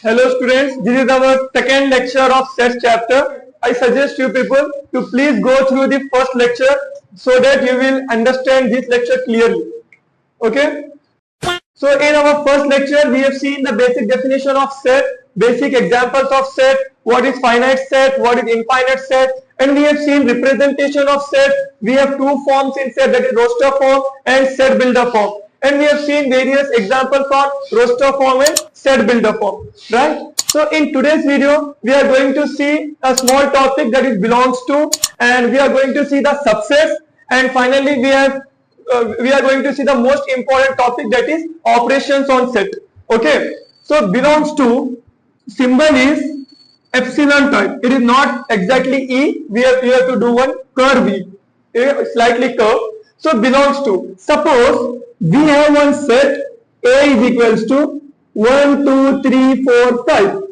Hello students, this is our second lecture of set chapter. I suggest you people to please go through the first lecture so that you will understand this lecture clearly. Okay? So in our first lecture, we have seen the basic definition of set, basic examples of set, what is finite set, what is infinite set, and we have seen representation of set. We have two forms in set, that is roster form and set builder form. And we have seen various examples on roster form and set builder form, right? So in today's video, we are going to see a small topic that is belongs to, and we are going to see the subsets, and finally we are going to see the most important topic, that is operations on set. Okay, so belongs to symbol is epsilon type. It is not exactly E. We have to do one curve E, slightly curve. So belongs to, suppose we have one set A is equals to 1, 2, 3, 4, 5.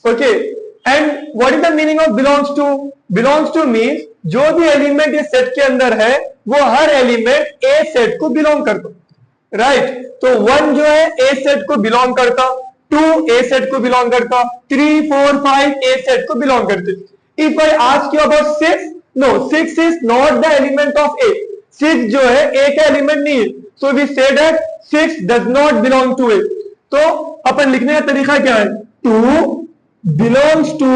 Okay, and what is the meaning of belongs to? Belongs to means जो भी element इस set के अंदर है वो हर element ए set को belong करता, right? तो 1 जो है ए सेट को बिलोंग करता, 2 ए सेट को बिलोंग करता, 3, 4, 5 ए सेट को बिलोंग करते. If I ask you about 6, no, 6 is not the element of A. 6 जो है ए का एलिमेंट नहीं है, so we say that 6 does not belong to A. तो अपन लिखने का तरीका क्या है? 2 बिलोंग्स टू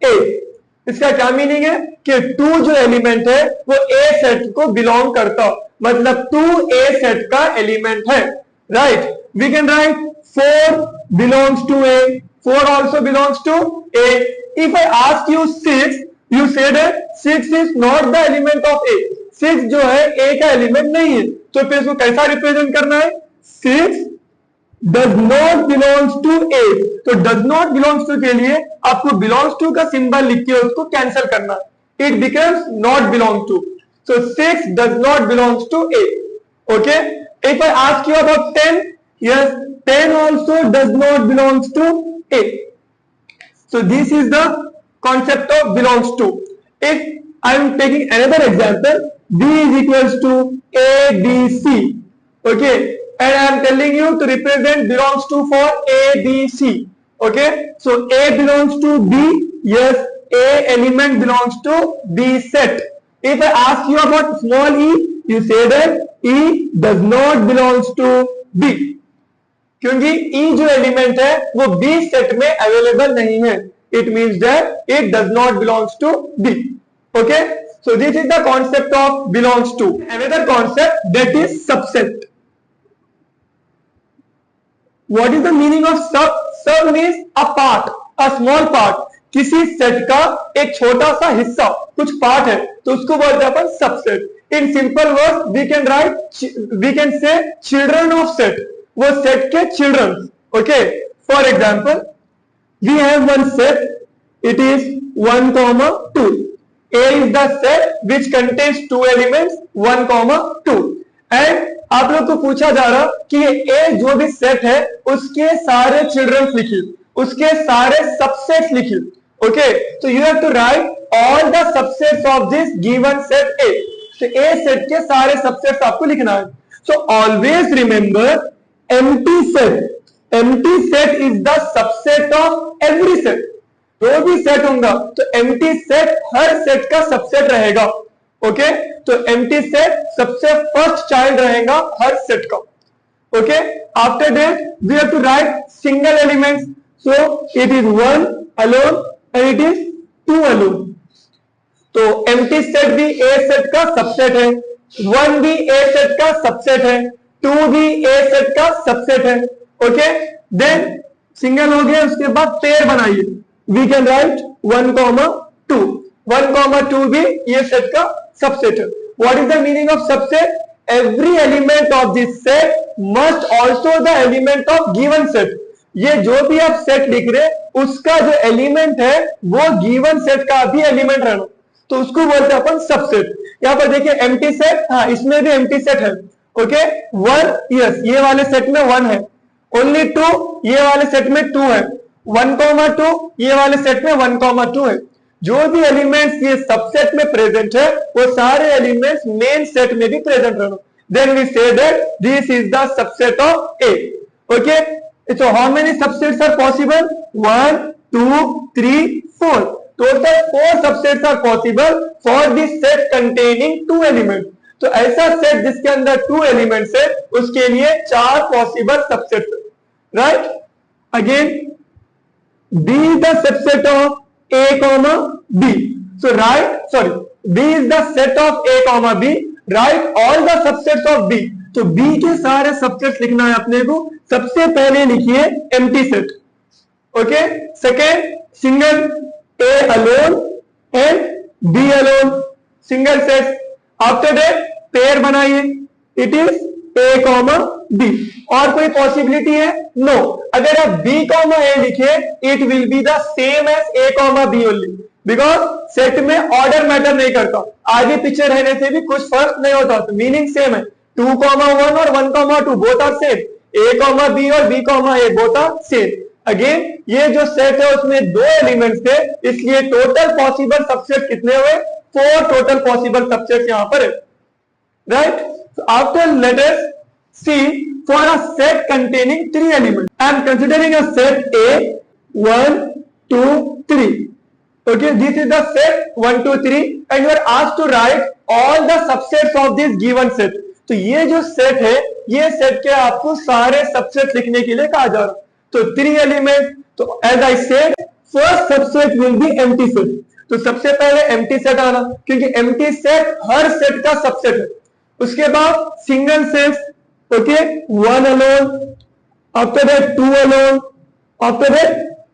ए. इसका क्या मीनिंग है कि 2 जो एलिमेंट है वो ए सेट को बिलोंग करता, मतलब 2 ए सेट का एलिमेंट है, right? We can write 4 belongs to A, 4 also belongs to A. If I ask you 6, you say that 6 is not the element of A. 6 जो है ए का एलिमेंट नहीं है, तो फिर इसको कैसा रिप्रेजेंट करना है? 6 does not belongs to A. तो does not belongs to के लिए आपको belongs to का सिंबल लिख के उसको कैंसिल करना. It becomes not belong to. So 6 does not belongs to A. Okay. If I ask you about 10, yes, 10 also does not belongs to A. So this is the concept of belongs to. If I am taking another example, B is equals to A, B, C. Okay. And I am telling you to represent belongs to for A, B, C. Okay, so A belongs to B. Yes, A element belongs to B set. If I ask you about small e, you say that E does not belongs to B. क्योंकि E जो element है वो B set में available नहीं है. It means that it does not belongs to B. Okay, so this is the concept of belongs to. Another concept, that is subset. What is the meaning of sub? Sub means a part, a small part. किसी set का एक छोटा सा हिस्सा, कुछ part है, तो उसको बोलते हैं अपन subset. In simple words we can say children of set. वो सेट के children. Okay, for example we have one set, it is 1, 2. A is the set which contains 2 elements 1, 2. And आप लोग को पूछा जा रहा कि ए जो भी सेट है उसके सारे चिल्ड्रंस लिखिए, उसके सारे सबसेट्स लिखिए. ओके, तो you have to write all the subsets of this given set A. तो ए सेट के सारे सबसेट्स आपको लिखना है. So always remember empty set. Empty set is the subset of every set. जो भी सेट होगा तो एम्प्टी सेट हर सेट का सबसेट रहेगा. ओके, तो एम्प्टी सेट सबसे फर्स्ट चाइल्ड रहेगा हर सेट का. Okay, after that we have to write single elements. So it is 1 alone and it is 2 alone. तो एम्प्टी सेट भी ए सेट का सबसेट है, 1 भी ए सेट का सबसेट है, 2 भी ए सेट का सबसेट है. ओके, देन सिंगल हो गया, उसके बाद पेयर बनाइए. We can right 1, 2. 1, 2 भी ये सेट का सबसेट है. What is the meaning of subset? Every element of this set must also the element of given set. ये जो भी आप सेट लिख रहे उसका जो एलिमेंट है वो गिवन सेट का भी एलिमेंट रहना, तो उसको बोलते हैं अपन सबसेट. यहाँ पर देखिए एम्प्टी सेट, हाँ इसमें भी एम्प्टी सेट है. ओके, 1, यस ये वाले सेट में 1 है. ओनली 2 ये वाले सेट में 2 है. 1, 2 ये वाले सेट में 1, 2 है. जो भी एलिमेंट्स ये सबसेट में प्रेजेंट है वो सारे एलिमेंट्स मेन सेट में भी प्रेजेंट रहना. Then we say that this is the subset of A. Okay, So how many subsets are possible? 1, 2, 3, 4. Total 4 subsets are possible for this set containing 2 elements. तो ऐसा set जिसके अंदर 2 elements है उसके लिए 4 possible subsets, right? Again B is the subset of A comma B. So B is the set of A comma B. Write all the subsets of B. तो B के सारे सबसेट्स लिखना है अपने को. सबसे पहले लिखिए empty set. Okay, second single A alone and B alone, single set. After that pair बनाइए, it is A comma B. और कोई पॉसिबिलिटी है? नो. अगर आप B कॉमा A लिखे it will be the same as A comma B only, because set में order matter नहीं करता, आगे पीछे रहने से भी कुछ फर्क नहीं होता, तो मीनिंग सेम है. 2,1 और 1,2 both are same. A comma B और B comma A both are same. Again ये जो सेट है उसमें 2 एलिमेंट्स थे, इसलिए टोटल पॉसिबल सबसेट कितने हुए? 4 टोटल पॉसिबल सबसेट यहां पर है, right? So after let us see for a set containing 3 elements. I am considering a set A 1, 2, 3. Okay, this is the set 1, 2, 3 and you are asked to write all the subsets of this given set. तो ये जो set है ये set के आपको सारे subset लिखने के लिए कहा जा रहा है. तो 3 एलिमेंट, तो as I said first subset will be empty set. तो सबसे पहले एम्प्टी सेट आना, क्योंकि एम्प्टी सेट हर सेट का सबसेट है. उसके बाद single set, okay, 1 alone, after that 2 alone, after that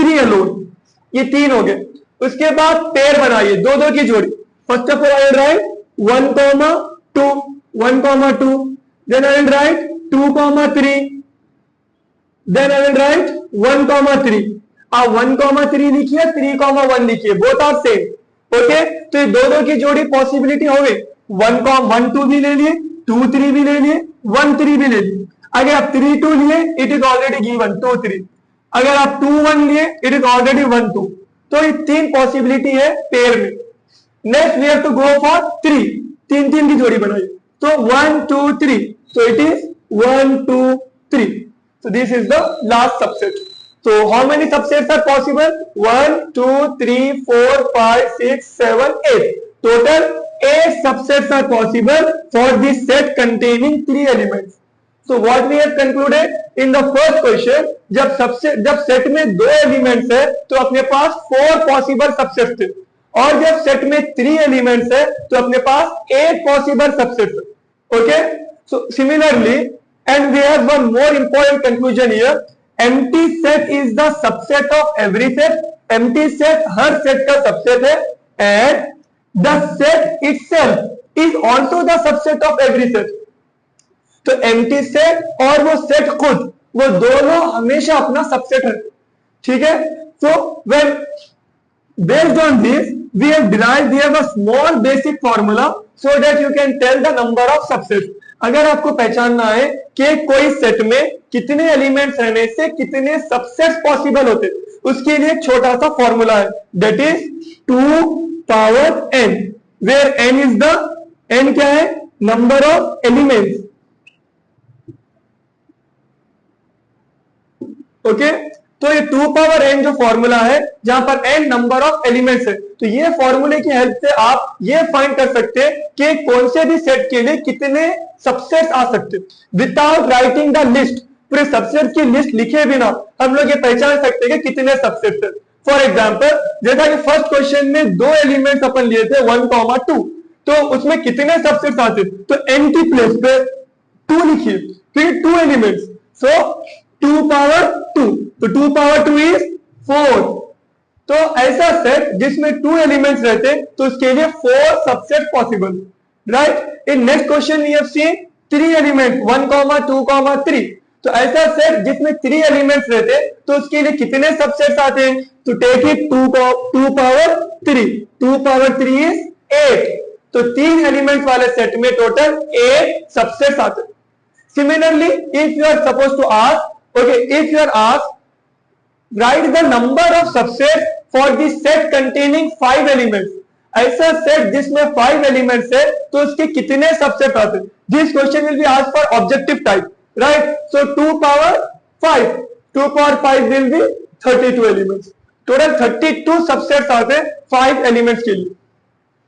3 alone. ये 3 हो गए. उसके बाद पेयर बनाइए, 2-2 की जोड़ी. First of all I will write 1,2, 1,2, then I will write 2,3, then I will write 1,3. आप 1,3 लिखिए, 3,1 लिखिए, बोथ आर सेम. ओके, तो ये 2-2 की जोड़ी पॉसिबिलिटी हो गई. 1,2 भी ले लिए, 2,3 भी ले लिए, 1,3 भी ले लिए. अगर आप 3,2 लिए इट इज ऑलरेडी गिवन 2,3. अगर आप 2,1 लिए इट इज ऑलरेडी 1,2. तो ये 3 पॉसिबिलिटी है पेयर में. Next we have to go for 3. 3-3 की जोड़ी बनाइए. तो 1, 2, 3. So it is 1, 2, 3. So this is the last subset. So how many subsets are possible? 1, 2, 3, 4, 5, 6, 7, 8. Total 8 subsets are possible for this set containing 3 elements. So what we have concluded in the first question, जब set में 2 elements है तो अपने पास 4 possible subsets थे, और जब set में 3 elements है तो अपने पास 8 पॉसिबल सबसेट्स है. Okay, so similarly and we have one more important conclusion here. Empty set is the subset of every set. Empty set her set का सबसेट है, and the set itself is also the subset of every set. तो empty set और वो set खुद, वो दोनों हमेशा अपना सबसेट है. ठीक है? So when based on this we have a small basic formula so that you can tell the number of subsets. अगर आपको पहचानना है कि कोई सेट में कितने एलिमेंट्स रहने से कितने सबसेट्स पॉसिबल होते, उसके लिए एक छोटा सा फॉर्मूला है, that is 2 power n, where n is the, n क्या है? Number of elements. ओके, तो ये 2 पावर n जो फॉर्मूला है जहां पर n नंबर ऑफ एलिमेंट्स है, तो ये फॉर्मूले की हेल्प से आप ये फाइंड कर सकते हैं कि कौन से भी सेट के लिए कितने सबसेट्स आ सकते हैं. विदाउट राइटिंग द लिस्ट, पूरे सबसेट की लिस्ट लिखे बिना हम लोग ये पहचान सकते हैं कि कितने सबसेट्स हैं. फॉर एग्जांपल, जैसा कि फर्स्ट क्वेश्चन में 2 एलिमेंट्स अपन लिए थे 1,2, तो उसमें कितने सबसेट्स आते, तो n की प्लेस पे 2 लिखिए, फिर 2 एलिमेंट्स, सो 2 पावर 2, तो 2 पावर 2 इज 4. तो ऐसा सेट जिसमें 2 एलिमेंट्स रहते तो उसके लिए 4 subset possible, right? In next question we have seen 3 element 1, 2, 3. तो ऐसा सेट जिसमें 3 एलिमेंट्स रहते तो उसके लिए कितने सबसेट्स आते हैं? तो टेक इट 2 पावर 3. 2 पावर 3 इज 8. तो 3 एलिमेंट्स वाले सेट में टोटल 8 सबसेट्स आते हैं. Similarly, if you are supposed to ask, okay, if you are asked, write the number of subsets for the set containing 5 elements. ऐसा सेट जिसमें 5 elements है तो उसके कितने सबसेट आते हैं? This question will be asked for objective type, right? So 2 power 5. 2 power 5 will be 32 elements. Total 32 subsets are there 5 elements के लिए.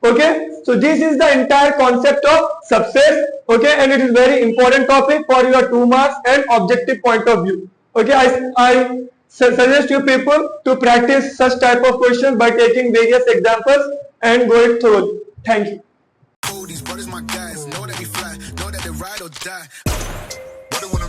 Okay, so this is the entire concept of subsets. Okay, and it is very important topic for your 2 marks and objective point of view. Okay, I suggest you people to practice such type of questions by taking various examples and go it thoroughly. Thank you. These brothers my guys, know that we fly, know that they ride or die.